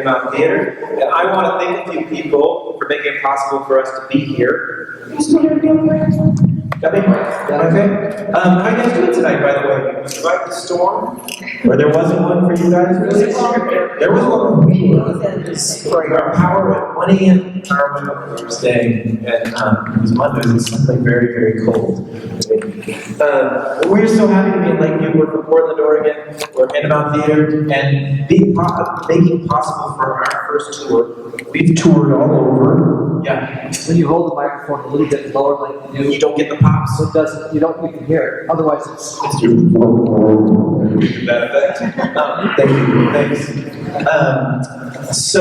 Hand2Mouth Theater. And I want to thank a few people for making it possible for us to be here. Are you still here? Got me? Okay. How you guys doing tonight, by the way? You survived the storm? Or there wasn't one for you guys, really? There was one for me. Our power at 1 a.m. Our window we were staying, and it was Monday. It was something very, very cold. We're so happy to be in Lakeview. We're from Portland, Oregon. We're Hand2Mouth Theater, and making possible for our first tour. We've toured all over. Yeah. When you hold the microphone a little bit lower, like you do, You don't get the pops. so it doesn't. You can hear it. Otherwise, it's That effect. Thank you. Thanks. So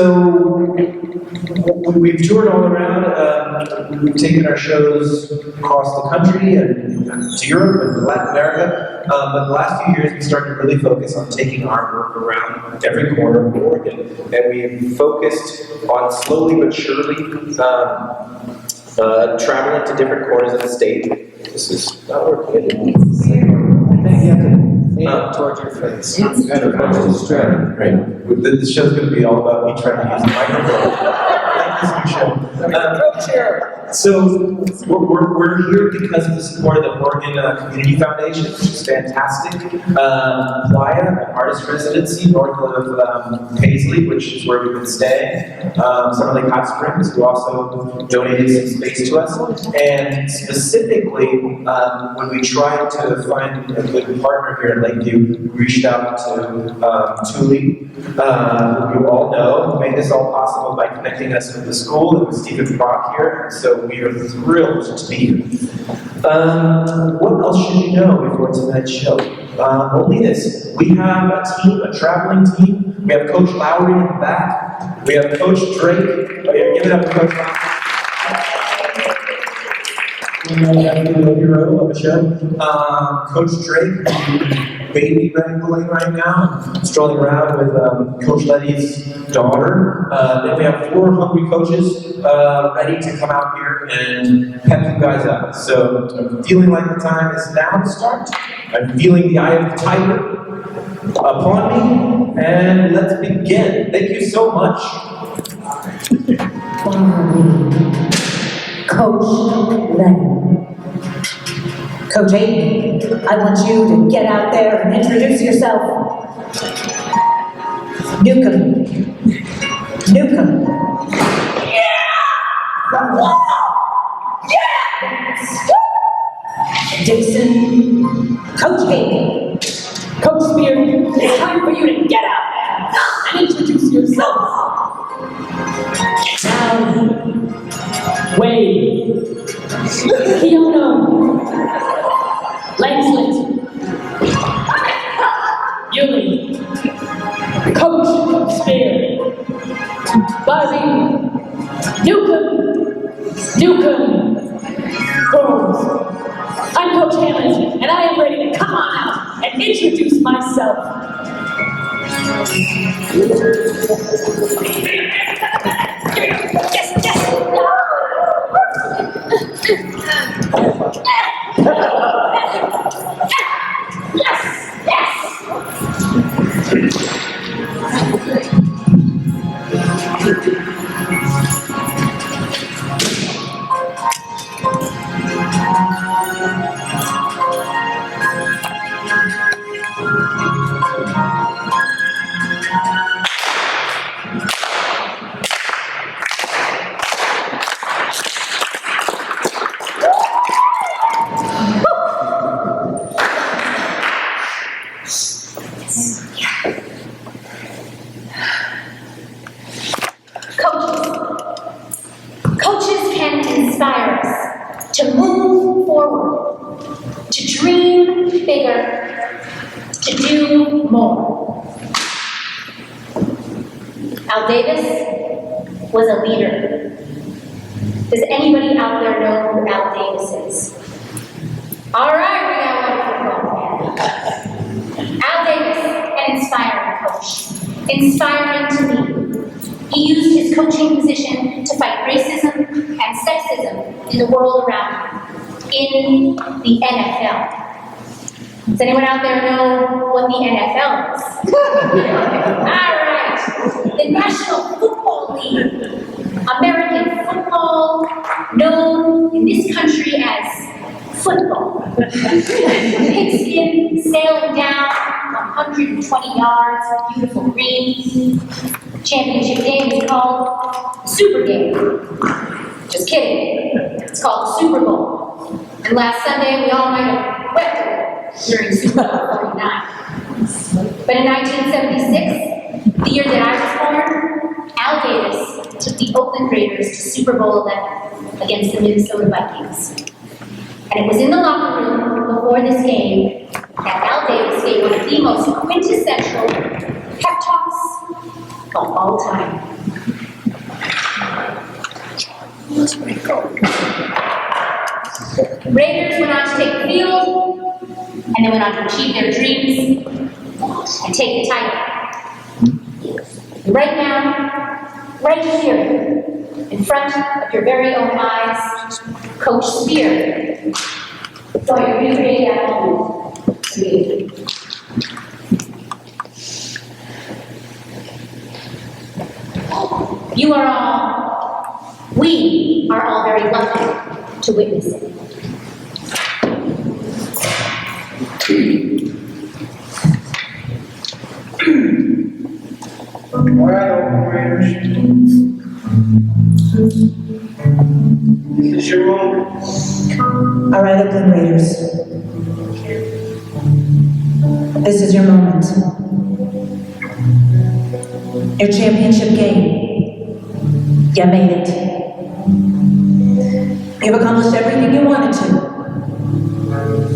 we've toured all around. We've taken our shows across the country and to Europe and Latin America. But the last few years, we started to really focus on taking our work around every corner of Oregon, and we've focused on slowly but surely traveling to different corners of the state. This is not working anymore. towards your face. Right. This show's going to be all about me trying to use the microphone. So we're here because of the support of the Oregon Community Foundation, which is fantastic. Playa, an artist residency north of Paisley, which is where we've been staying. Summer Lake Hot Springs, who also donated some space to us. And specifically, when we tried to find a good partner here in Lakeview, we reached out to Thule, who you all know, made this all possible by connecting us with the school and with Stephen Brock here. So we are thrilled to be here. What else should you know before tonight's show? Only this. We have a team, a traveling team. We have Coach Lowry in the back. We have Coach Drake. Oh, yeah, give it up for Coach Lowry. We have the hero of the show. Coach Drake, baby wrangling right now, strolling around with Coach Letty's daughter. Then we have 4 hungry coaches ready to come out here and pep you guys up. So I'm feeling like the time is now to start. I'm feeling the eye of the tiger upon me, and let's begin. Thank you so much. Coach Letty. Coach Aiden, I want you to get out there and introduce yourself. Newcomb. Yeah! Yes! Dixon. Coach Hayden. Coach Spear, it's time for you to get out there and introduce yourself. Now, Wade. Keono. Langslet. Yuli. Coach Spear. Buzzy. Newcomb. Holmes. I'm Coach Hammond, and I am ready to come on out and introduce myself. Yes. Coaches can inspire us to move forward, to dream bigger, to do more. Al Davis was a leader. Does anybody out there know who Al Davis is? All right, we got one football fan. Al Davis, an inspiring coach. Inspiring to me. He used his coaching position to fight racism and sexism in the world around him, in the NFL. Does anyone out there know what the NFL is? All right. The the National Football League. American football, known in this country as football. Pigskin sailing down 120 yards, beautiful greens. Championship game is called Super Game. Just kidding. It's called the Super Bowl. And last Sunday, we all might have wept a little during Super Bowl 49. But in 1976, the year that I was born, Al Davis took the Oakland Raiders to Super Bowl 11 against the Minnesota Vikings. And it was in the locker room before this game that Al Davis gave one of the most quintessential pep talks of all time. Raiders went on to take the field, and they went on to achieve their dreams and take the title. Right now, right here, in front of your very own eyes, Coach Spear. So you're recreating that moment to me. You are all, we are all very lucky to witness it. All right, Oakland Raiders. This is your moment. All right, Oakland Raiders. This is your moment. Your championship game. You made it. You've accomplished everything you wanted to.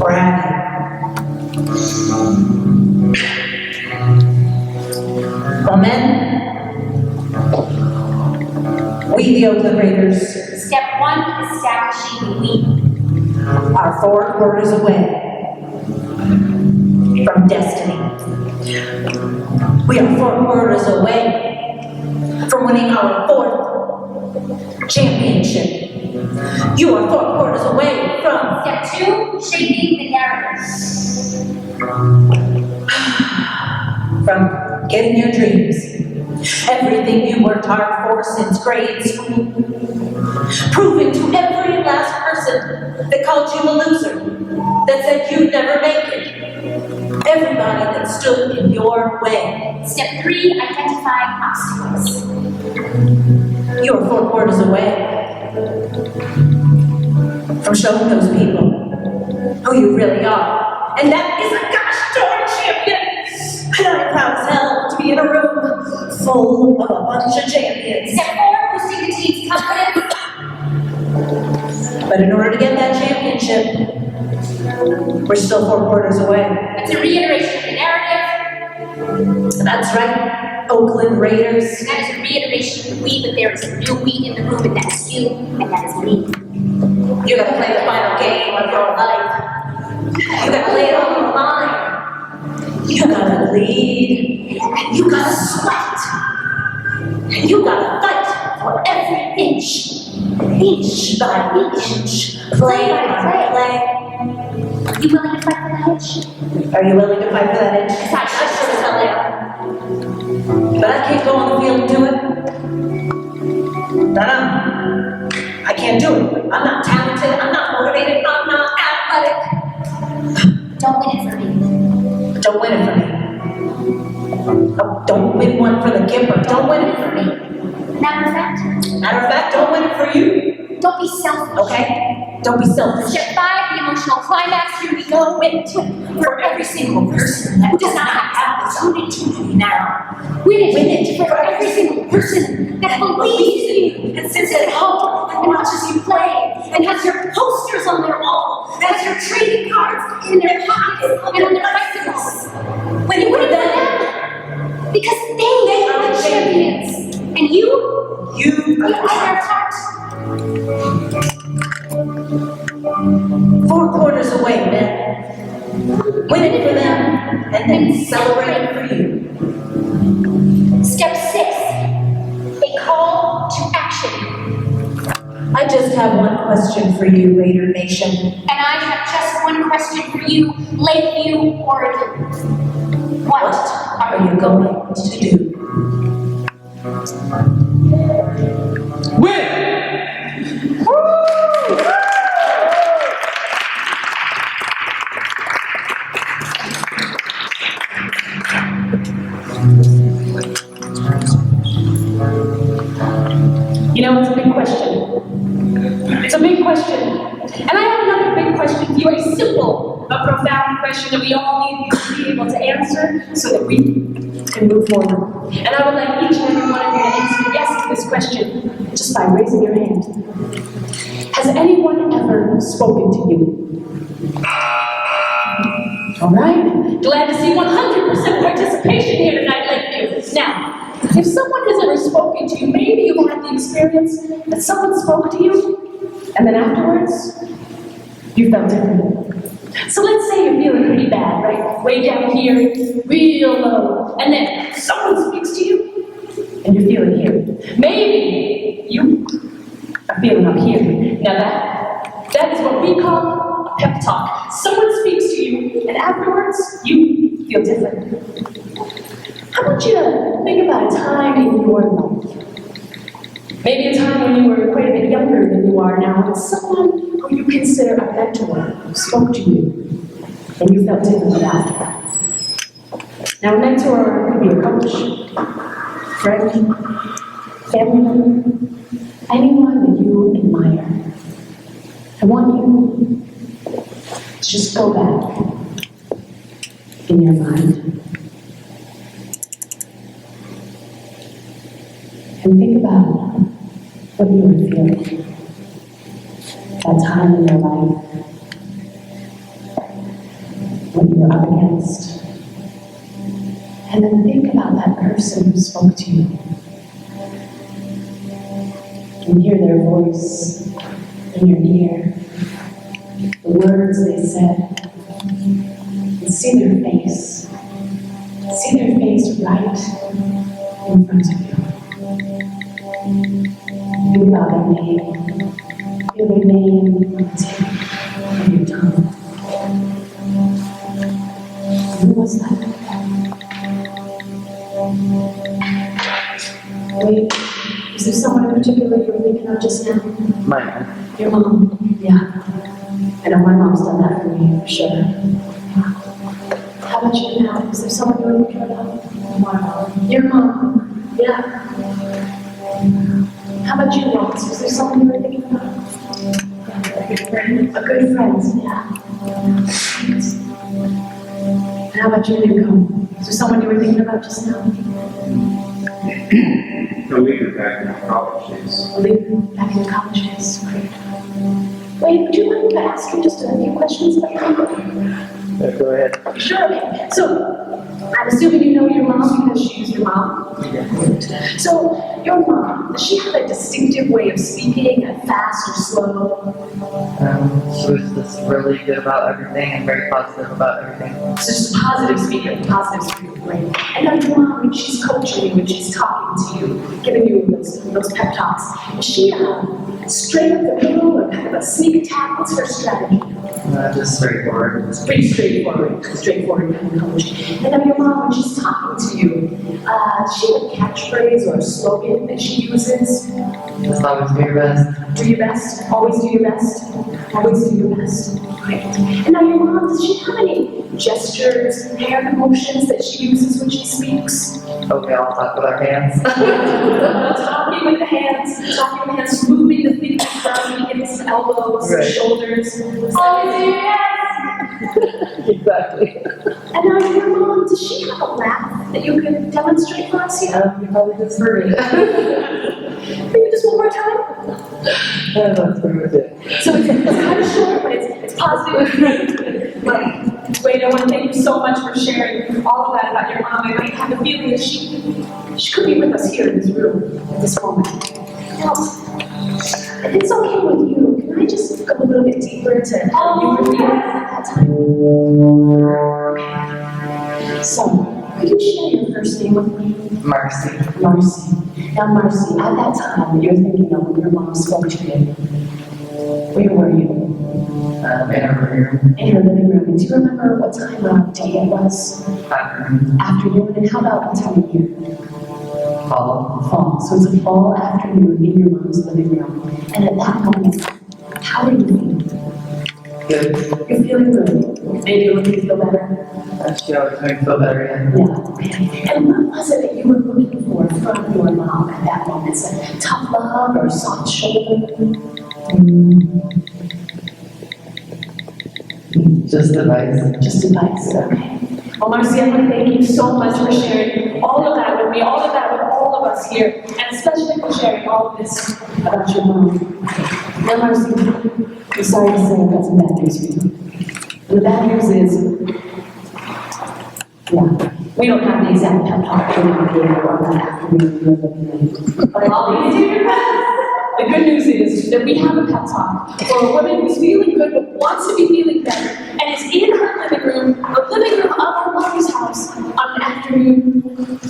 Or have you? Well, men, we the Oakland Raiders Step one, establishing the we. are 4 quarters away from destiny. We are 4 quarters away from winning our 4th championship. You are 4 quarters away from Step two, shaping the narrative. getting your dreams. Everything you worked hard for since grade school. Proving to every last person that called you a loser, that said you'd never make it. Everybody that stood in your way. Step 3, identifying obstacles. You are 4 quarters away from showing those people who you really are. And that is a gosh darn champion! And I'm proud as hell to be in a room full of a bunch of champions. Step 4, boosting the team's confidence. But in order to get that championship, we're still 4 quarters away. It's a reiteration of the narrative. That's right, Oakland Raiders. That is a reiteration of the we, but there is a new we in the room, and that's you, and that is me. You gotta play the final game of your life. You gotta lay it all on the line. You gotta lead. And you gotta sweat. And you gotta fight for every inch by inch, play by play. Are you willing to fight for that inch? Are you willing to fight for that inch? Because I sure as hell am. But I can't go on the field and do it. No. I can't do it. I'm not talented, I'm not motivated, I'm not athletic. Don't win it for me. Don't win it for me. Oh, don't win one for the Kipper. Don't win it for me. Matter of fact, Don't win it for you. don't be selfish. Okay? Don't be selfish. Step 5, the emotional climax. Here we go. Win it for every single person who does not have the opportunity now. Win it for every single person that believes in you and sits at home and watches you play and has your posters on their wall, and has your trading cards in their pockets and on their bicycles. Win it for them because they are the champions, and you are their heart. 4 quarters away, man. Win it for them, and then celebrate it for you. Step 6, a call to action. I just have one question for you, Raider Nation. And I have just one question for you, Lakeview, Oregon. What Are you going to do? Win! You know, it's a big question. It's a big question. And I have another big question for you, a simple but profound question that we all need to be able to answer so that we can move forward. And I would like each and every one of you to answer yes to this question just by raising your hand. Has anyone ever spoken to you? All right. Glad to see 100% participation here tonight, Lakeview. Now, if someone has ever spoken to you, maybe you've had the experience that someone spoke to you, and then afterwards, you felt different. So let's say you're feeling pretty bad, right? Way down here, real low, and then someone speaks to you, and you're feeling here. Maybe you are feeling up here. Now that is what we call a pep talk. Someone speaks to you, and afterwards, you feel different. How about you think about a time in your life? Maybe a time when you were quite a bit younger than you are now, and someone who you consider a mentor spoke to you, and you felt different after that. Now, a mentor could be a coach, friend, family member, anyone that you admire. I want you to just go back in your mind and think about what you were feeling that time in your life when you were up against. And then think about that person who spoke to you. And hear their voice in your ear, the words they said, and see their face. See their face right in front of you. Think about their name. Feel their name on the tip of your tongue. Who was that? Wait, is there someone in particular you were thinking of just now? My mom. Your mom? Yeah. I know my mom's done that for me, for sure. How about you now? Is there someone you were thinking about? My mom. Your mom? Yeah. How about you, Ross? Was there someone you were thinking about? A good friend. A good friend, yeah. And how about you, Nico? Is there someone you were thinking about just now? The leader back in the college days. A leader back in college days. Great. Wait, would you mind if I ask you just a few questions about your mom? Go ahead. Sure, okay. So, I'm assuming you know your mom because she's your mom. Yeah. So, your mom, does she have a distinctive way of speaking, fast or slow? She was just really good about everything and very positive about everything. So just a positive speaker, right? And now your mom, when she's coaching you, when she's talking to you, giving you those pep talks, is she straight up the middle or kind of a sneak attack? What's her strategy? Just straightforward. It's pretty straightforward kind of coach. And now your mom, when she's talking to you, does she have a catchphrase or a slogan that she uses? Just always do your best. Do your best. Always do your best. Always do your best. Great. And now your mom, does she have any gestures, hand motions that she uses when she speaks? Okay, I'll talk with our hands. Talking with the hands, moving the fingers down against the elbows, Right. shoulders. Always do your best. Exactly. And now your mom, does she have a laugh that you could demonstrate for us here? You probably just heard it. Maybe just one more time? That's pretty much it. So it's kind of short, but it's positive. But wait, I want to thank you so much for sharing all of that about your mom. I might have a feeling that she could be with us here in this room at this moment. Now, if it's okay with you, can I just go a little bit deeper into how you were feeling at that time? So, could you share your first name with me? Marcy. Marcy. Now, Marcy, at that time that you're thinking of when your mom spoke to you, where were you? In her room. In her living room. And do you remember what time of day it was? Afternoon. Afternoon. And how about what time of year? Fall. So it's a fall afternoon in your mom's living room. And at that moment, how are you feeling? Good. You're feeling good. Maybe you're looking to feel better. She always makes me feel better, yeah. Yeah. And what was it that you were looking for from your mom at that moment? Is it tough love or soft shoulder? Just advice. Just advice, okay. Well, Marcy, I want to thank you so much for sharing all of that with me, all of that with all of us here, and especially for sharing all of this about your mom. Now, Marcy, I'm sorry to say I've got some bad news for you. And the bad news is, we don't have the exact pep talk for you on that afternoon you're living in. But I'll be do your best. The good news is that we have a pep talk for a woman who's feeling good but wants to be feeling better and is in her living room, the living room of her mother's house on an afternoon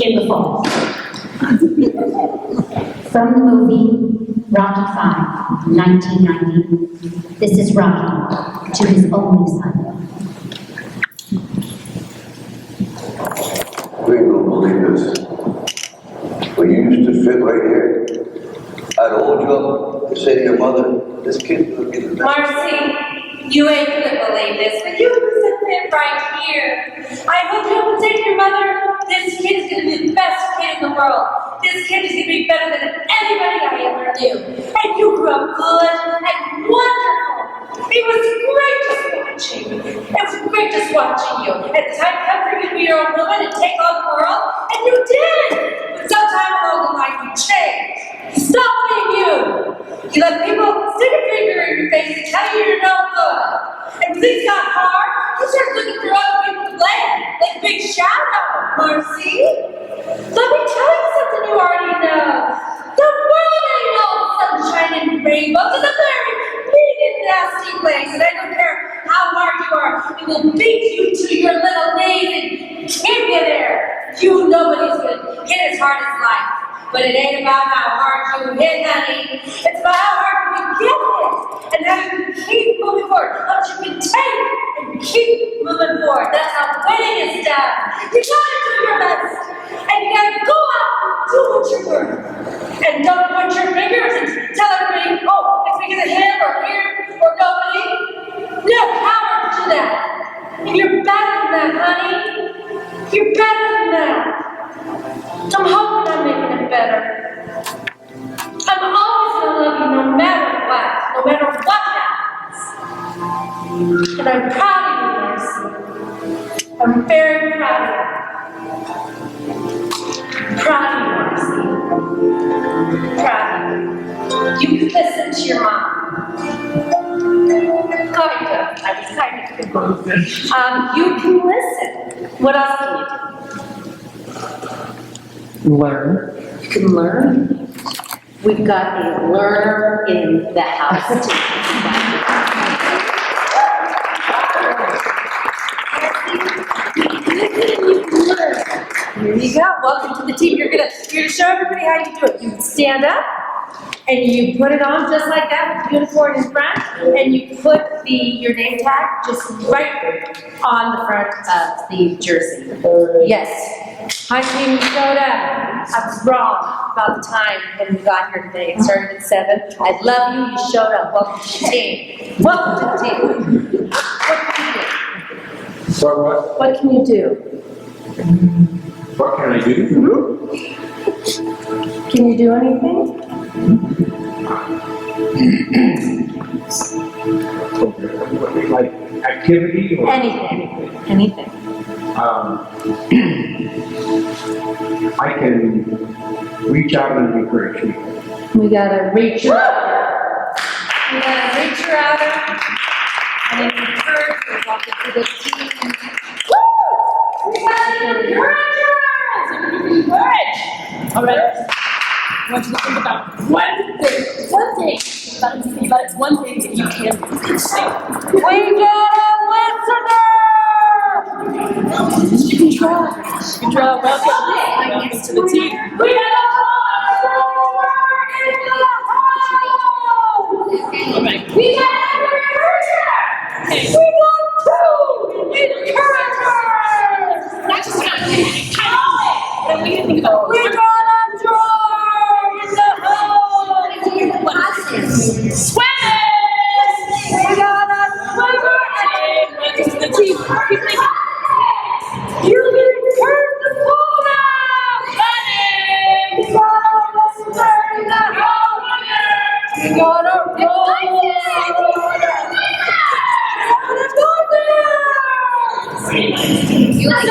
in the fall. From the movie Rocky V, 1990, this is Rocky to his only son. We ain't gonna believe this. When you used to sit right here, I'd hold you up and say to your mother, this kid's gonna get the best. Marcy, you ain't gonna believe this, but you can sit right here. I hope you will say to your mother, this kid is gonna be the best kid in the world. This kid is gonna be better than anybody I ever knew. And you grew up good and wonderful. It was great just watching. It was great just watching you. And the time come for you to be your own woman and take on the world, and you did. But sometime along the line you changed. You stopped being you. You let people stick a finger in your face and tell you you're no good. And when things got hard, you started looking for other people to blame, like Big Shadow, Marcy. Let me tell you something you already know. The world ain't all sunshine and rainbows. It's a very mean and nasty place, and I don't care how hard you are, it will beat you to your little knees and keep you there. You nobody's gonna hit as hard as life. But it ain't about how hard you hit, honey. It's about how hard you can get hit and how you can keep moving forward. How much you can take and keep moving forward. That's how winning is done. You gotta do your best. And you gotta go out and do what you're worth. And don't point your fingers and tell everybody, oh, it's because of him or here or nobody. No power to that. And you're better than that, honey. You're better than that. I'm hoping I'm making it better. I'm always gonna love you no matter what happens. And I'm proud of you, Marcy. I'm very proud of you. Proud of you, Marcy. Proud of you. You can listen to your mom. Kind of. I was kind of. You can listen. What else can you do? Learn. You can learn. We've got a learner in the house too. Here you go. Welcome to the team. You're gonna show everybody how you do it. You stand up and you put it on just like that with the unicorn in front, and you put your name tag just right on the front of the jersey. Yes. Hi, team Soda. I was wrong about the time when we got here today. It started at 7. I love you. You showed up. Welcome to the team. Welcome to the team. What can you do? Sorry, what? What can you do? What can I do? Can you do anything? Like activity or? Anything. Anything. I can reach out and encourage people. We gotta reach her out. We gotta reach her out and encourage her. Welcome to the team. Woo! We gotta encourage her. Encourage. All right. I want you to think about one thing that you can say. We got a listener! You can try. Welcome to the team. We got a follower in the house! All right. We got an encourager! Hey. We got 2 encouragers! Not just about and we can think about We got a Swimmers! We got a swimmer team! Welcome to the team. Keep thinking. You're getting Kurt the ball now! Running! We got a wrestler in the house! We got a roller! You like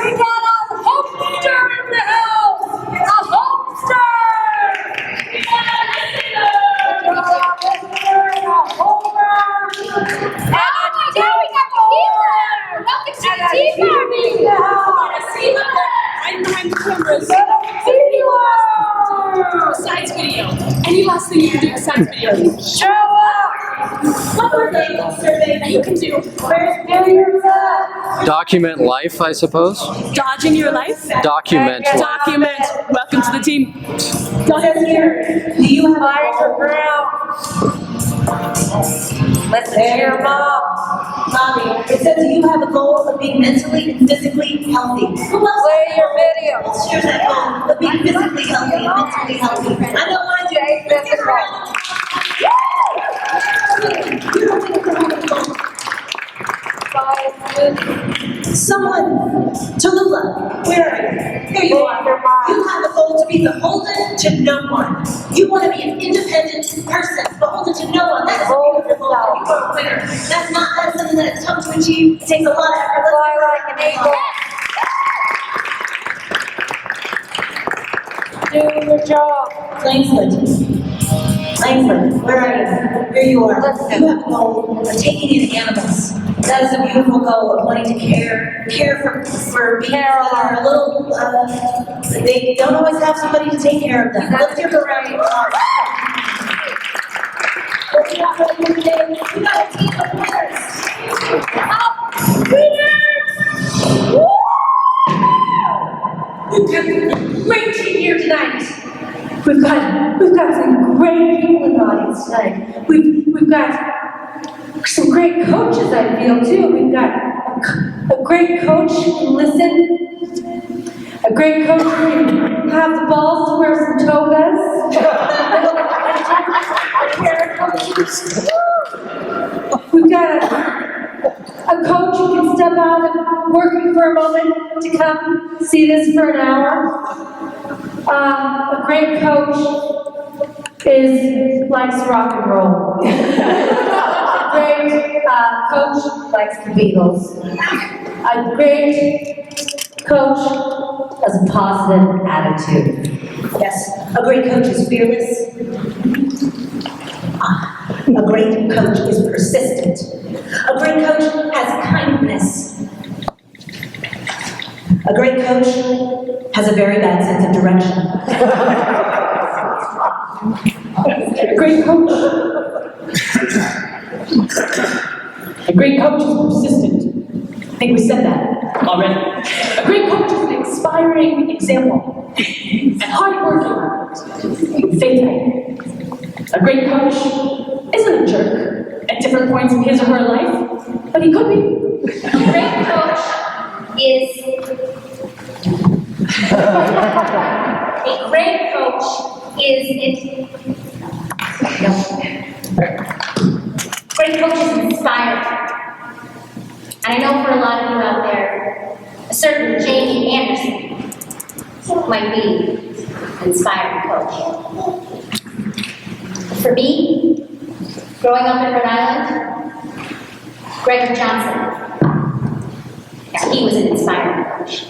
we got a hopester in the house! A hopester! We got a listener! We got a listener and a homer! And a healer! Welcome to the team party! Right behind the cameras. Besides video. Any last thing you can do besides video? Show up! One more thing, survey that you can do. Where's failures at? Document life, I suppose. Dodging your life? Document life. Document. Welcome to the team. Says here, do you have a goal? Listen to your mom. Mommy, it says, do you have a goal of being mentally and physically healthy? Who else? Play your video. Who else shares that goal of being physically healthy and mentally healthy? I know mine do. Someone, Tallulah, where are you? Here you are. You have a goal to be beholden to no one. You want to be an independent person, beholden to no one. That's a beautiful goal. You are a winner. That's something that's tough to achieve. It takes a lot of effort. Fly like an eagle. Do your job. Langsford, where are you? Here you are. Listen. You have a goal of taking in animals. That is a beautiful goal of wanting to care for beings that are a little, they don't always have somebody to take care of them. Let's hear it around you. What you got for the new day? We got a team of winners. We've got a great team here tonight. We've got some great people in the audience tonight. We've got some great coaches, I feel, too. We've got a great coach who can listen, a great coach who can have the balls to wear some togas. We've got a coach who can step out of working for a moment to come see this for an hour. A great coach likes rock and roll. Great coach likes the Beatles. A great coach has a positive attitude. Yes, a great coach is fearless. A great coach is persistent. A great coach has kindness. A great coach has a very bad sense of direction. A great coach is persistent. I think we said that already. A great coach is an inspiring example and hardworking and faithful. A great coach isn't a jerk at different points in his or her life, but he could be. A great coach is great coach is inspired. And I know for a lot of you out there, a certain Jamie Anderson might be an inspiring coach. For me, growing up in Rhode Island, Gregory Johnson, he was an inspiring coach.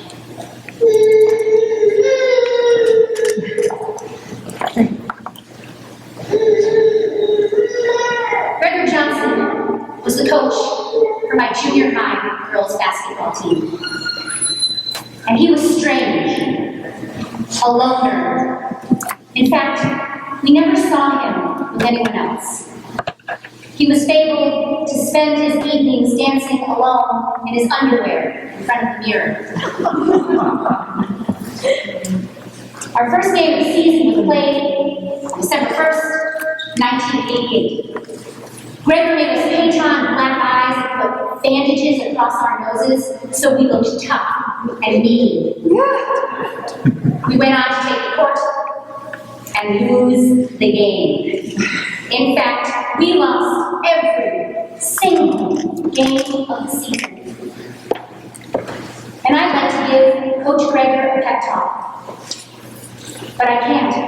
Gregory Johnson was the coach for my junior high girls basketball team. And he was strange, a loner. In fact, we never saw him with anyone else. He was fabled to spend his evenings dancing alone in his underwear in front of the mirror. Our first game of the season was played December 1st, 1988. Gregory made us paint on black eyes and put bandages across across our noses so we looked tough and mean. We went on to take the court and lose the game. In fact, we lost every single game of the season. And I'd like to give Coach Gregor a pep talk, but I can't,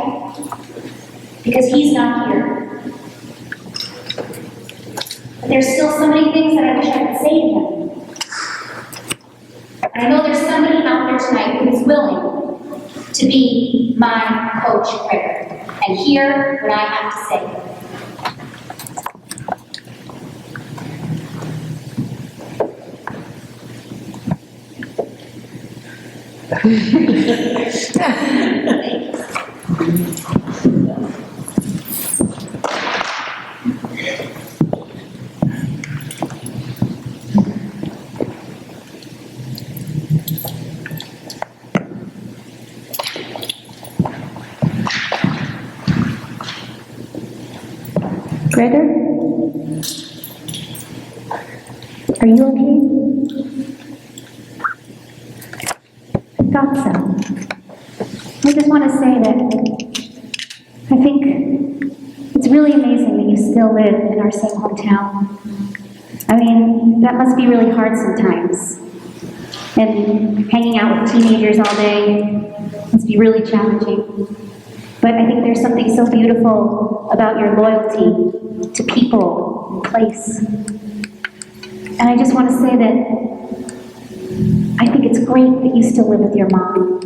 because he's not here. But there's still so many things that I wish I could say to him. And I know there's somebody out there tonight who is willing to be my Coach Gregor and hear what I have to say. Gregor? Are you okay? I thought so. I just want to say that I think it's really amazing that you still live in our same hometown. I mean, that must be really hard sometimes. And hanging out with teenagers all day must be really challenging. But I think there's something so beautiful about your loyalty to people and place. And I just want to say that I think it's great that you still live with your mom.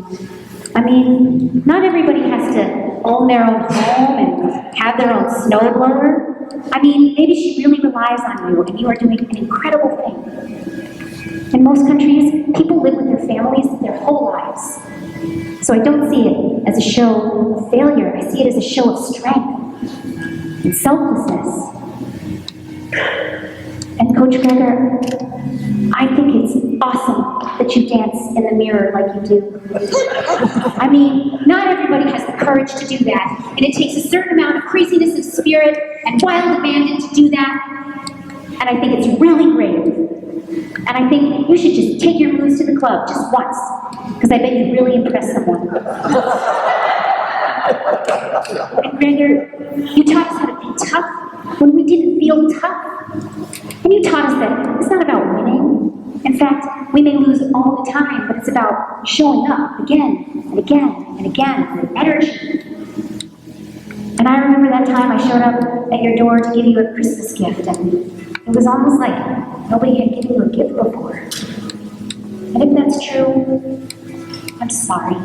I mean, not everybody has to own their own home and have their own snowblower. I mean, maybe she really relies on you and you are doing an incredible thing. In most countries, people live with their families their whole lives. So I don't see it as a show of failure. I see it as a show of strength and selflessness. And Coach Gregor, I think it's awesome that you dance in the mirror like you do. I mean, not everybody has the courage to do that, and it takes a certain amount of craziness of spirit and wild abandon to do that. And I think it's really brave. And I think you should just take your moves to the club just once, because I bet you'd really impress someone. And Gregor, you taught us how to be tough when we didn't feel tough. And you taught us that it's not about winning. In fact, we may lose all the time, but it's about showing up again and again and again with energy. And I remember that time I showed up at your door to give you a Christmas gift, and it was almost like nobody had given you a gift before. And if that's true, I'm sorry.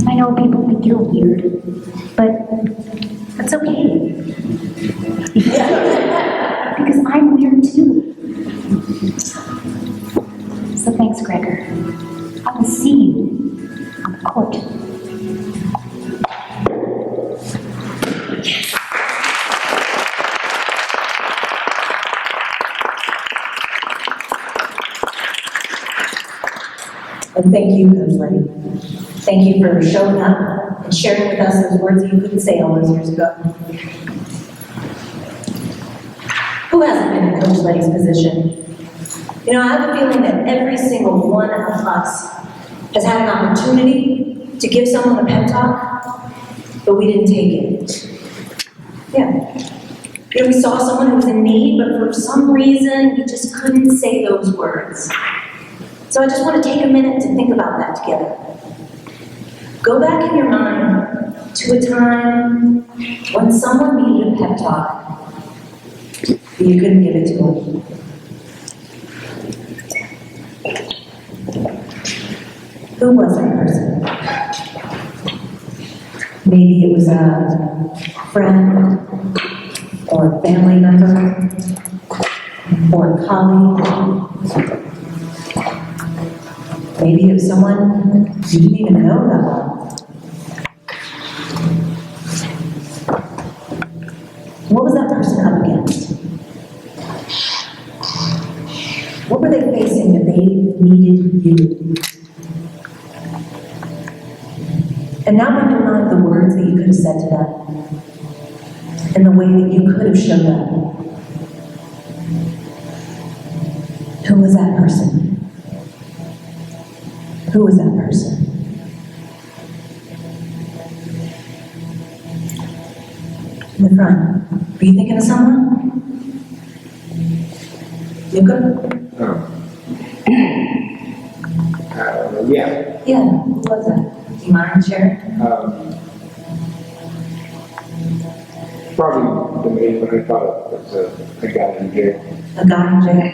I know people think you're weird, but that's okay. Because I'm weird too. So thanks, Gregor. I will see you on the court. And thank you, Coach Liddy. Thank you for showing up and sharing with us those words that you couldn't say all those years ago. Who hasn't been in Coach Liddy's position? You know, I have a feeling that every single one of us has had an opportunity to give someone a pep talk, but we didn't take it. Yeah. You know, we saw someone who was in need, but for some reason, we just couldn't say those words. So I just want to take a minute to think about that together. Go back in your mind to a time when someone needed a pep talk, but you couldn't give it to them. Who was that person? Maybe it was a friend, or a family member, or a colleague. Maybe it was someone you didn't even know that well. What was that person up against? What were they facing that they needed you? And now bring to mind the words that you could have said to them, and the way that you could have shown up. Who was that person? Who was that person? In the front. Were you thinking of someone? Luca? Yeah. Yeah, who was that? Do you mind sharing? Probably the main one I thought of was a guy in jail. A guy in jail.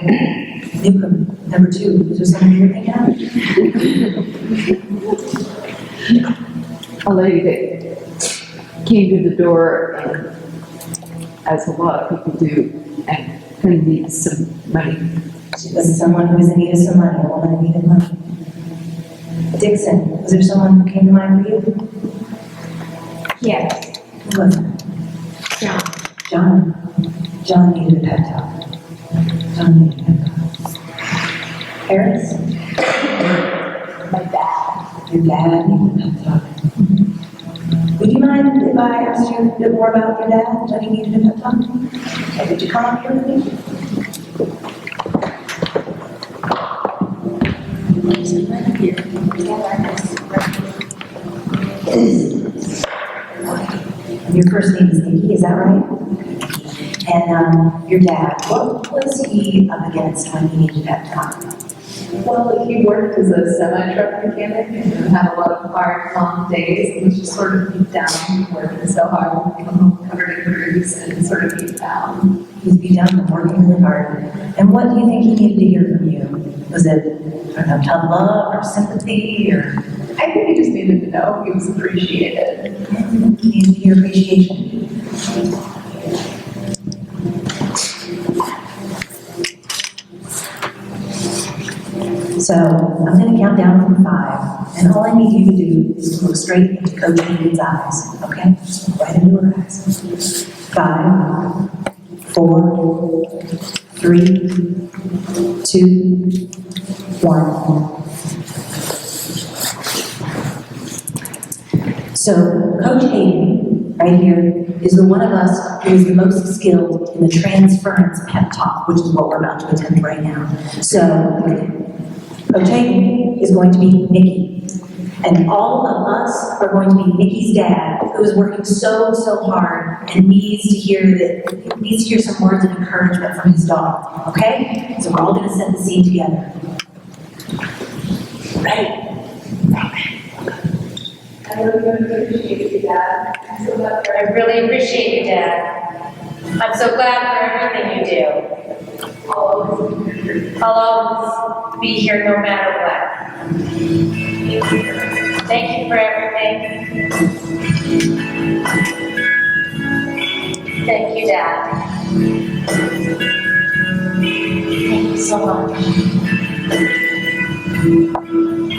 Luca, number 2. Is there someone you're thinking of? A lady that came to the door, as a lot of people do, and who needs some money. She was someone who was in need of some money, a woman in need of money. Dixon, was there someone who came to mind for you? Yes, Who was it? John. John. John needed a pep talk. John needed a pep talk. Harris? My dad. Your dad needed a pep talk. Would you mind if I asked you a bit more about your dad when he needed a pep talk? Okay, would you come up here with me? Your first name is Nikki, is that right? And your dad, what was he up against when he needed pep talk? Well, he worked as a semi-truck mechanic and had a lot of hard, long days, and was just sort of beat down, working so hard, came home covered in bruises and sort of beat down. He was beat down from working really hard. And what do you think he needed to hear from you? Was it, I don't know, tough love or sympathy or? I think he just needed to know he was appreciated. He needed to hear appreciation. So I'm going to count down from 5, and all I need you to do is to look straight into Coach Hayden's eyes, okay? Just look right into her eyes. 5, 4, 3, 2, 1. So Coach Hayden, right here, is the one of us who is the most skilled in the transference pep talk, which is what we're about to attempt right now. So Coach Hayden is going to be Nikki. And all of us are going to be Nikki's dad, who is working so hard and needs to hear some words of encouragement from his daughter. Okay? So we're all going to set the scene together. Ready? I really appreciate you, Dad. I really appreciate you, Dad. I'm so glad for everything you do. I'll always be here no matter what. Thank you for everything. Thank you, Dad. Thank you so much.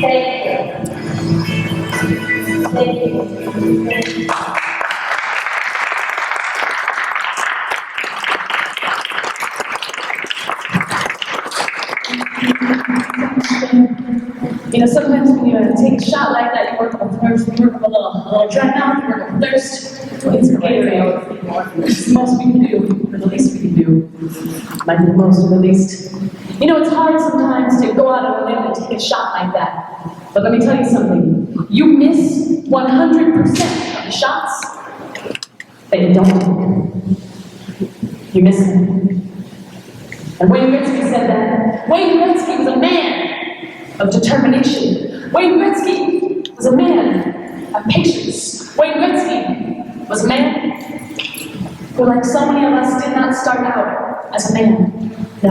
Thank you. Thank you. You know, sometimes when you take a shot like that, you work up a thirst, you work up a little dry mouth, you work up a thirst. It's Gatorade. It's the most we can do, or the least we can do. Might be the most or the least. You know, it's hard sometimes to go out on a limb and take a shot like that. But let me tell you something. You miss 100% of the shots that you don't take. You miss them. And Wayne Gretzky said that. Wayne Gretzky was a man of determination. Wayne Gretzky was a man of patience. Wayne Gretzky was a man who, like so many of us, did not start out as a man. No.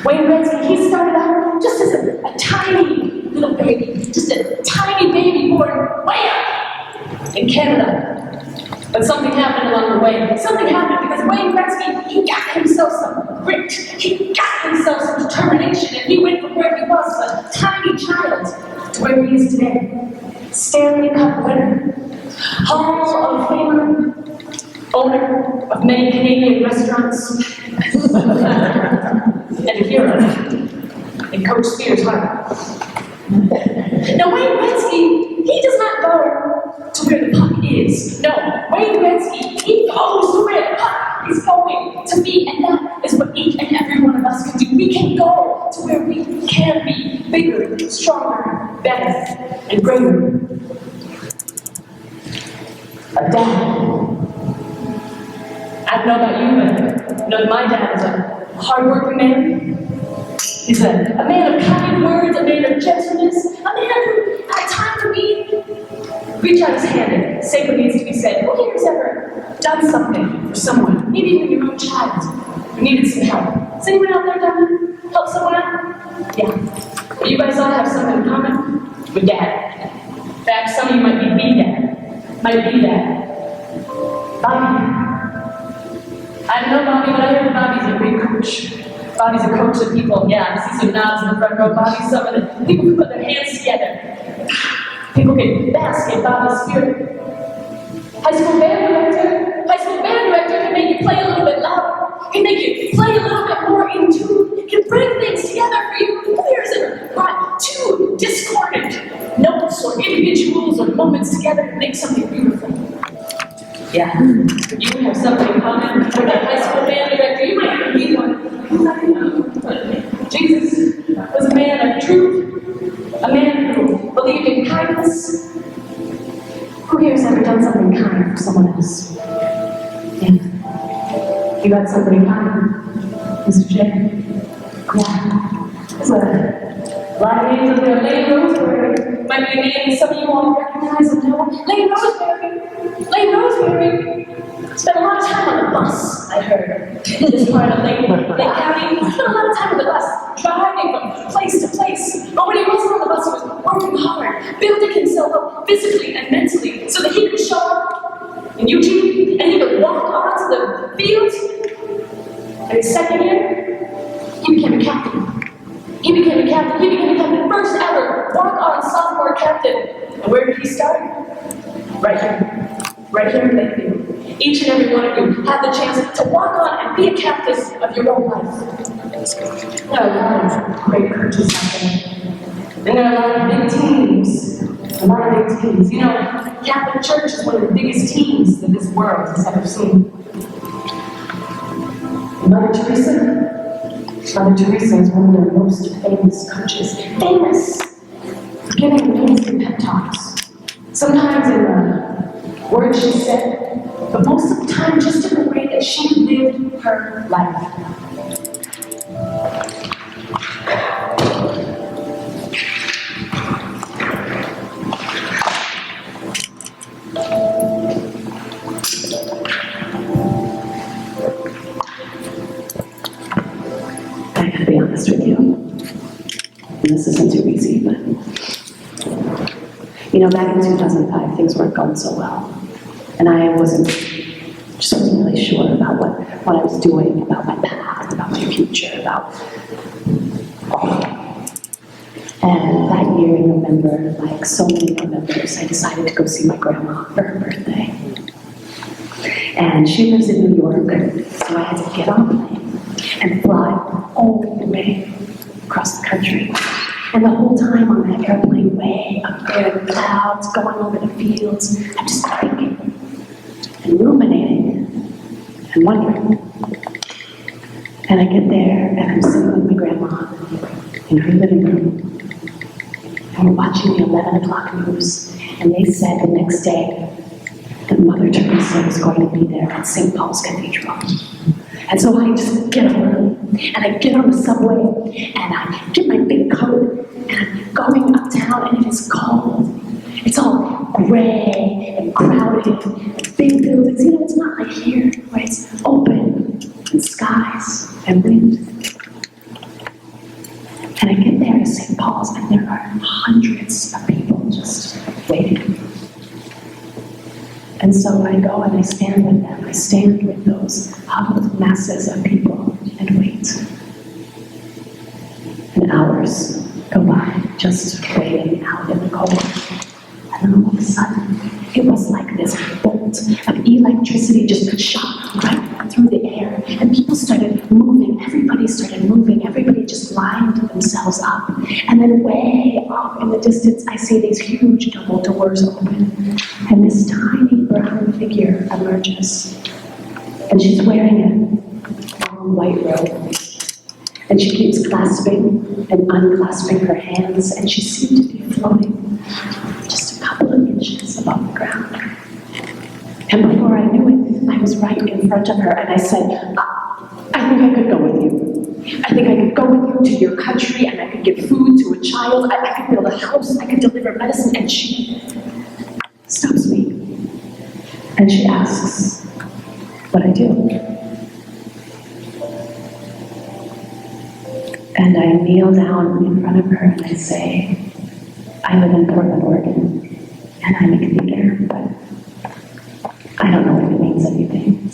Wayne Gretzky, he started out just as a tiny little baby, just a tiny baby born way up in Canada. But something happened along the way. Something happened because Wayne Gretzky, he got himself some grit. He got himself some determination, and he went from where he was, a tiny child, to where he is today. Stanley Cup winner, Hall of Famer, owner of many Canadian restaurants, and a hero in Coach Spear's heart. Now, Wayne Gretzky, he does not go to where the puck is. No, Wayne Gretzky, he goes to where the puck is going to be, and that is what each and every one of us can do. We can go to where we can be bigger, stronger, better, and greater. A dad. I don't know about you, but my dad is a hard-working man. He's a man of kind words, a man of gentleness, a man who, at time for me, reach out his hand and say what needs to be said. Who here has ever done something for someone, maybe even your own child, who needed some help? Has anyone out there done that? Help someone out? Yeah. Well, you guys all have something in common with Dad. In fact, some of you might be the dad. Might be Dad. Bobby. I don't know Bobby, but I heard Bobby's a great coach. Bobby's a coach of people. Yeah, I see some nods in the front row. Bobby's some of the people who put their hands together. People can bask in Bobby's spirit. High school band director can make you play a little bit louder. Can make you play a little bit more in tune. Can bring things together for you. Who here has ever brought two discordant notes or individuals or moments together to make something beautiful? Yeah, you have something in common with that high school band director. You might be one. Jesus was a man of truth, a man who believed in kindness. Who here has ever done something kind for someone else? Yeah. You got something in common, Mr. J. Yeah. There's a lot of names up there. Lane Roseberry might be a name some of you all recognize and know. Lane Roseberry. Spent a lot of time on the bus, I heard. This part of Lake County. Spent a lot of time on the bus, driving from place to place. But when he wasn't on the bus, he was working hard, building himself up physically and mentally so that he could show up in Eugene and he could walk onto the field. And his second year, he became a captain. He became a captain, first ever walk-on sophomore captain. And where did he start? Right here in Lakeview. Each and every one of you have the chance to walk on and be a captain of your own life. There are a lot of great coaches out there. And there are a lot of big teams. You know, Catholic Church is one of the biggest teams that this world has ever seen. Mother Teresa is one of their most famous coaches. Famous for giving amazing pep talks. Sometimes in the words she said, but most of the time just in the way that she lived her life. I gotta be honest with you. And this isn't too easy, but you know, back in 2005, things weren't going so well. And I wasn't really sure about what I was doing, about my path, about my future, about all. And that year in November, like so many Novembers, I decided to go see my grandma for her birthday. And she lives in New York, so I had to get on a plane and fly all the way across the country. And the whole time on that airplane, way up there in the clouds, going over the fields, I'm just thinking and ruminating and wondering. And I get there, and I'm sitting with my grandma in her living room, and we're watching the 11 o'clock news, and they said the next day that Mother Teresa was going to be there at St. Paul's Cathedral. And so I just get up early, and I get on the subway, and I get my big coat, and I'm going uptown, and it is cold. It's all gray and crowded, and big buildings. You know, it's not like here, where it's open, and skies, and wind. And I get there to St. Paul's, and there are hundreds of people just waiting. And so I go and I stand with them. I stand with those huddled masses of people and wait. And hours go by just waiting out in the cold. And then all of a sudden, it was like this bolt of electricity just shot right through the air. And people started moving. Everybody started moving. Everybody just lined themselves up. And then way off in the distance, I see these huge double doors open. And this tiny brown figure emerges. And she's wearing a long white robe. And she keeps clasping and unclasping her hands, and she seemed to be floating just a couple of inches above the ground. And before I knew it, I was right in front of her, and I said, I think I could go with you. I think I could go with you to your country, and I could give food to a child, I could build a house, I could deliver medicine. And she stops me, and she asks what I do. And I kneel down in front of her and I say, I live in Portland, Oregon, and I make theater, but I don't know if it means anything.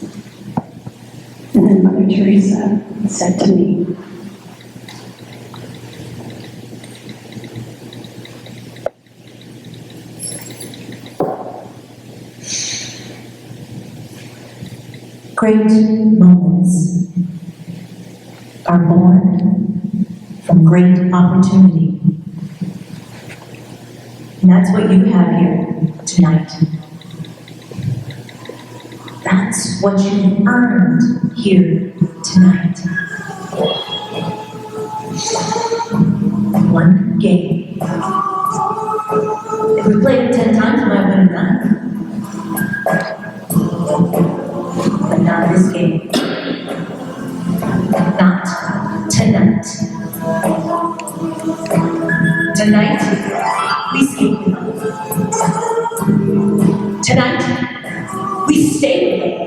And then Mother Teresa said to me, Great moments are born from great opportunity. And that's what you have here tonight. That's what you earned here tonight. One game. If we played it 10 times, we might win a 9. But not this game. Not tonight. Tonight, we skate. Tonight, we stay with them,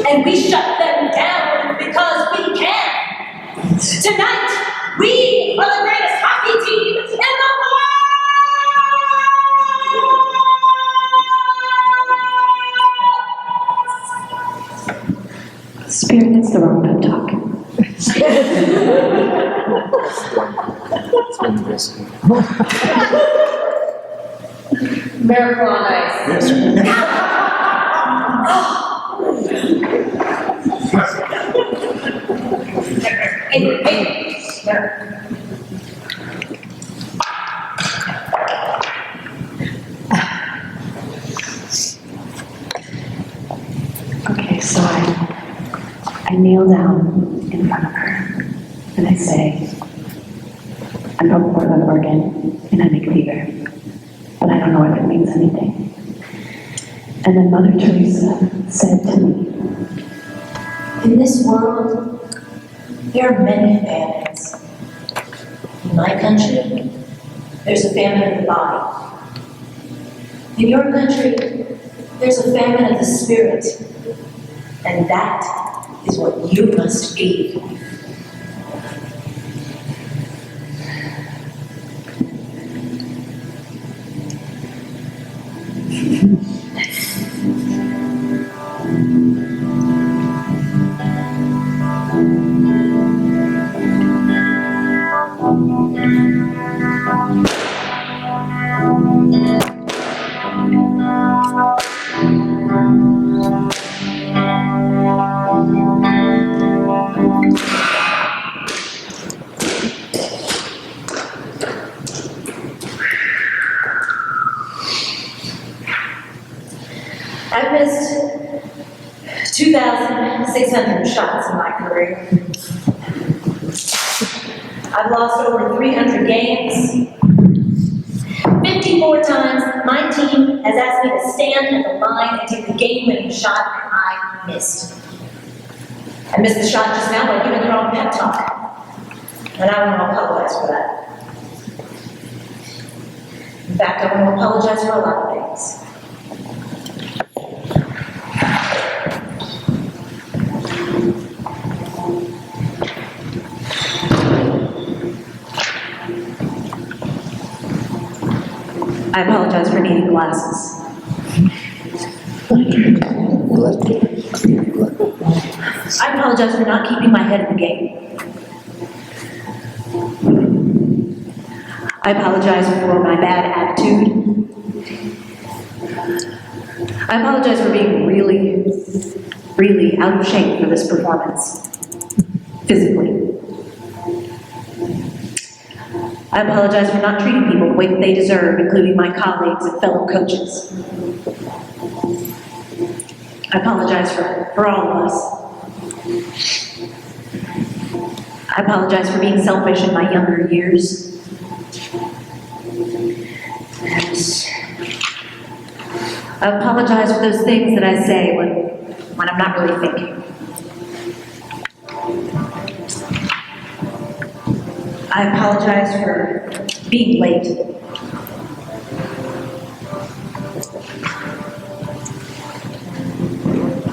and we shut them down because we can. Tonight, we are the greatest hockey team in the world! Spirit, it's the wrong pep talk. Miracle on Ice. Hey. Okay, so I kneel down in front of her and I say, I'm from Portland, Oregon, and I make theater, but I don't know if it means anything. And then Mother Teresa said to me, In this world, there are many famines. In my country, there's a famine of the body. In your country, there's a famine of the spirit. And that is what you must be. I've missed 2,600 shots in my career. I've lost over 300 games. 54 times, my team has asked me to stand at the line and take the game-winning shot, and I missed. I missed the shot just now by giving the wrong pep talk. And I want to apologize for that. In fact, I want to apologize for a lot of things. I apologize for needing glasses. I apologize for not keeping my head in the game. I apologize for my bad attitude. I apologize for being really out of shape for this performance, physically. I apologize for not treating people the way that they deserve, including my colleagues and fellow coaches. I apologize for all of us. I apologize for being selfish in my younger years. And I apologize for those things that I say when I'm not really thinking. I apologize for being late.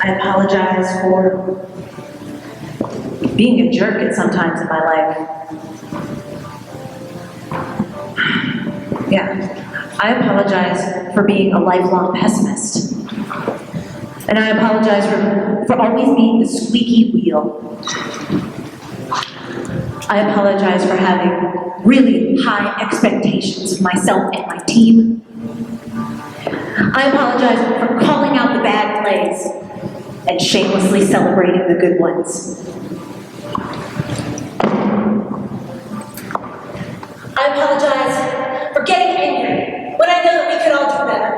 I apologize for being a jerk at some times in my life. Yeah, I apologize for being a lifelong pessimist. And I apologize for always being the squeaky wheel. I apologize for having really high expectations of myself and my team. I apologize for calling out the bad plays and shamelessly celebrating the good ones. I apologize for getting angry when I know that we could all do better.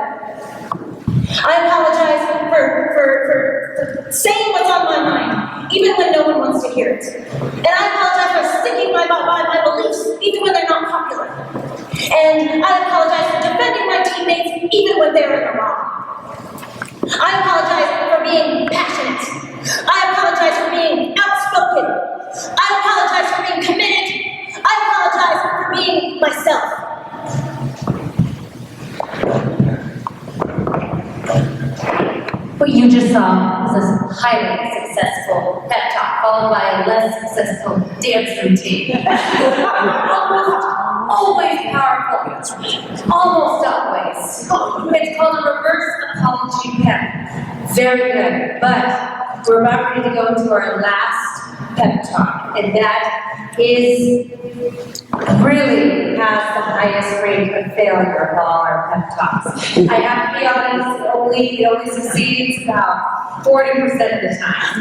I apologize for saying what's on my mind, even when no one wants to hear it. And I apologize for sticking by my beliefs, even when they're not popular. And I apologize for defending my teammates, even when they're in the wrong. I apologize for being passionate. I apologize for being outspoken. I apologize for being committed. I apologize for being myself. What you just saw was a highly successful pep talk, followed by a less successful dance routine. Always powerful. Almost always. It's called a reverse apology pep. Very good. But we're about ready to go into our last pep talk, and that is really has the highest rate of failure of all our pep talks. I have to be honest, it only succeeds about 40% of the time.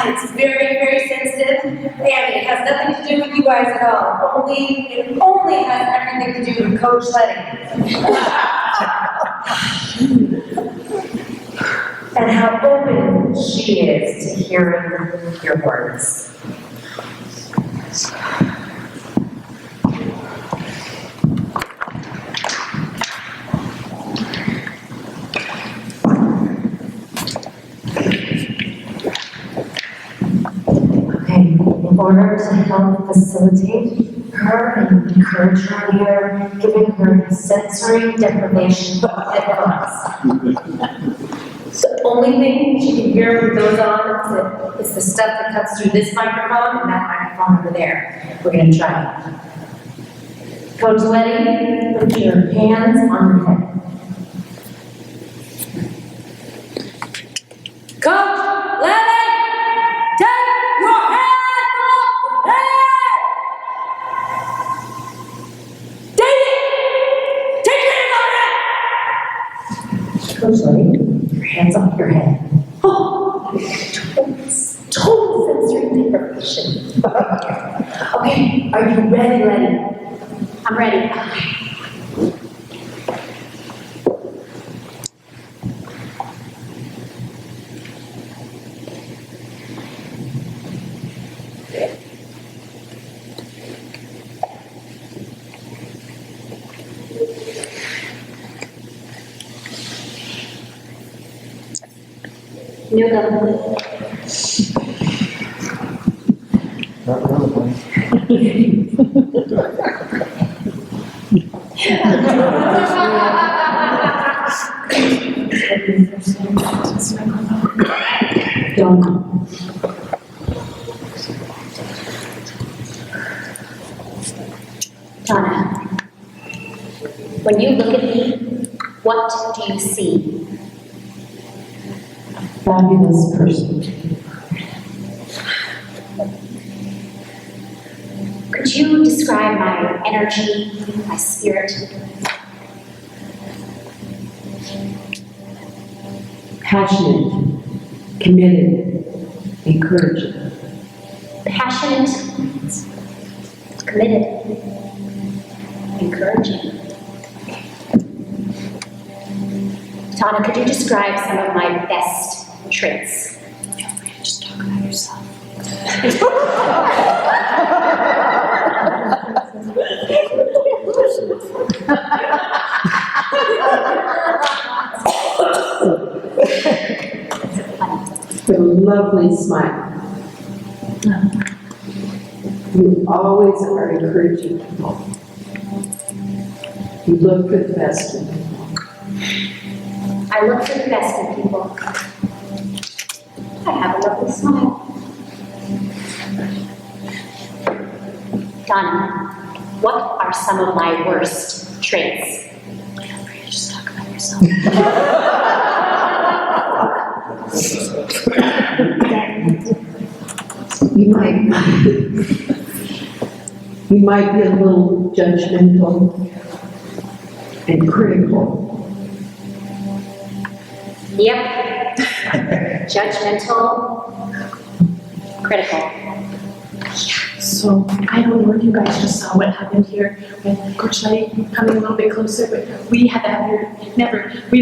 It's very, very sensitive, and it has nothing to do with you guys at all. It only has everything to do with Coach Liedtke. And how open she is to hearing your words. In order to help facilitate her and encourage her here, giving her sensory deprivation advice. The only thing she can hear when it goes on is the stuff that cuts through this microphone and that microphone over there. We're going to try it. Coach Liedtke, put your hands on your head. Coach Liedtke! Coach Liedtke, your hands off your head. Oh, total sensory deprivation. Okay, are you ready? I'm ready. New government. Don't. Donna, when you look at me, what do you see? Fabulous person. Could you describe my energy, my spirit? Passionate, committed, encouraging. Passionate, committed, encouraging. Donna, could you describe some of my best traits? Just talk about yourself. lovely smile. You always are encouraging people. You look for the best in people. I look for the best in people. I have a lovely smile. Donna, what are some of my worst traits? Feel free to just talk about yourself. You might be a little judgmental and critical. Yep. Judgmental, critical. So, I don't know if you guys just saw what happened here with Coach Liedtke coming a little bit closer, but we've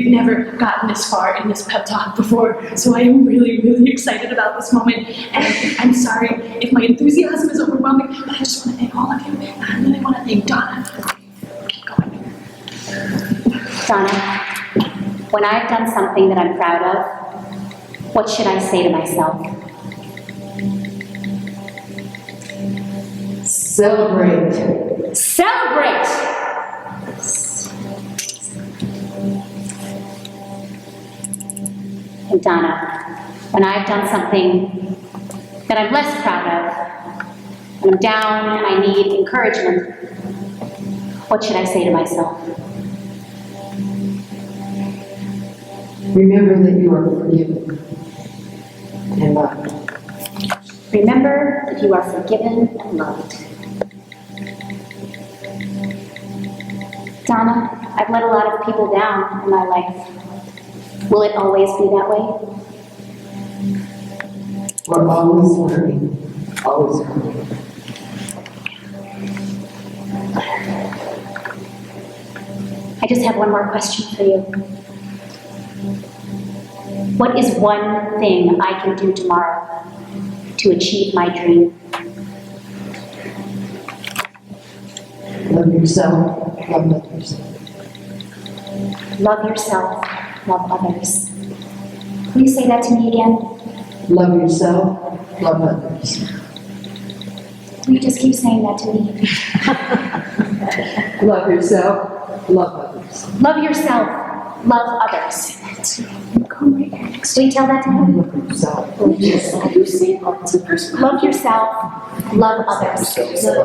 never gotten this far in this pep talk before, so I am really, really excited about this moment, and I'm sorry if my enthusiasm is overwhelming, but I just want to thank all of you, and I really want to thank Donna. Keep going. Donna, when I've done something that I'm proud of, what should I say to myself? Celebrate. Celebrate! And Donna, when I've done something that I'm less proud of, and I'm down and I need encouragement, what should I say to myself? Remember that you are forgiven and loved. Remember that you are forgiven and loved. Donna, I've let a lot of people down in my life. Will it always be that way? We're always learning, always learning. I just have one more question for you. What is one thing I can do tomorrow to achieve my dream? Love yourself, love others. Love yourself, love others. Will you say that to me again? Love yourself, love others. Will you just keep saying that to me? Love yourself, love others. Love yourself, love others. Come right here next Will you tell that to him? Love yourself. You say that to the person. Love yourself, love others. Love yourself,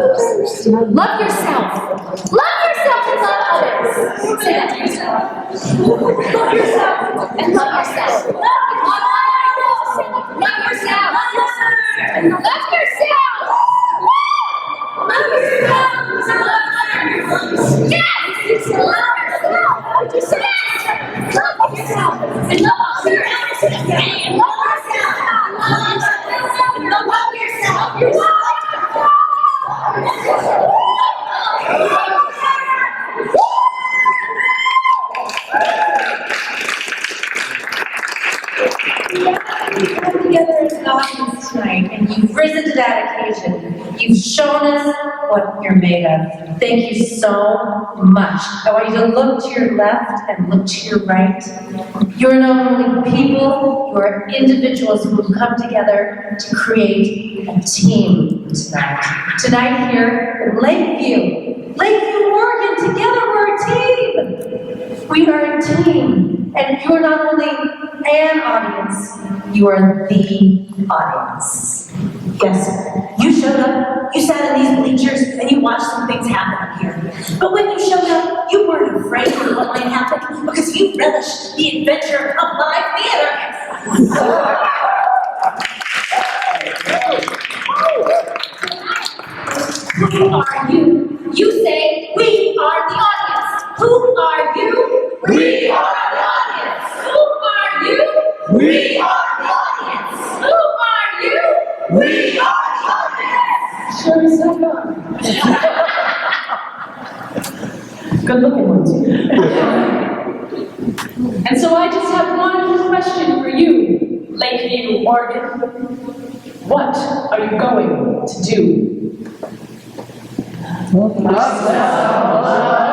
love yourself and love others. Say that to yourself. Love yourself and love yourself. Love yourself and love yourself. Love yourself and love others. Yes! Love yourself. Yes! Love yourself and love others. And love yourself. And love yourself. You've come together as an audience tonight, and you've risen to that occasion. You've shown us what you're made of. Thank you so much. I want you to look to your left and look to your right. You're not only people, you are individuals who have come together to create a team tonight. Tonight here in Lakeview, Oregon, together we're a team. We are a team, and you're not only an audience, you are the audience. Yes, you showed up, you sat in these bleachers, and you watched some things happen up here. But when you showed up, you weren't afraid of what might happen because you relished the adventure of live theater. Who are you? You say, we are the audience. Who are you? We are the audience. Who are you? We are the audience. Who are you? We are the audience. Sure is so good. Good looking one too. And so I just have one question for you, Lakeview, Oregon. What are you going to do? Love yourself.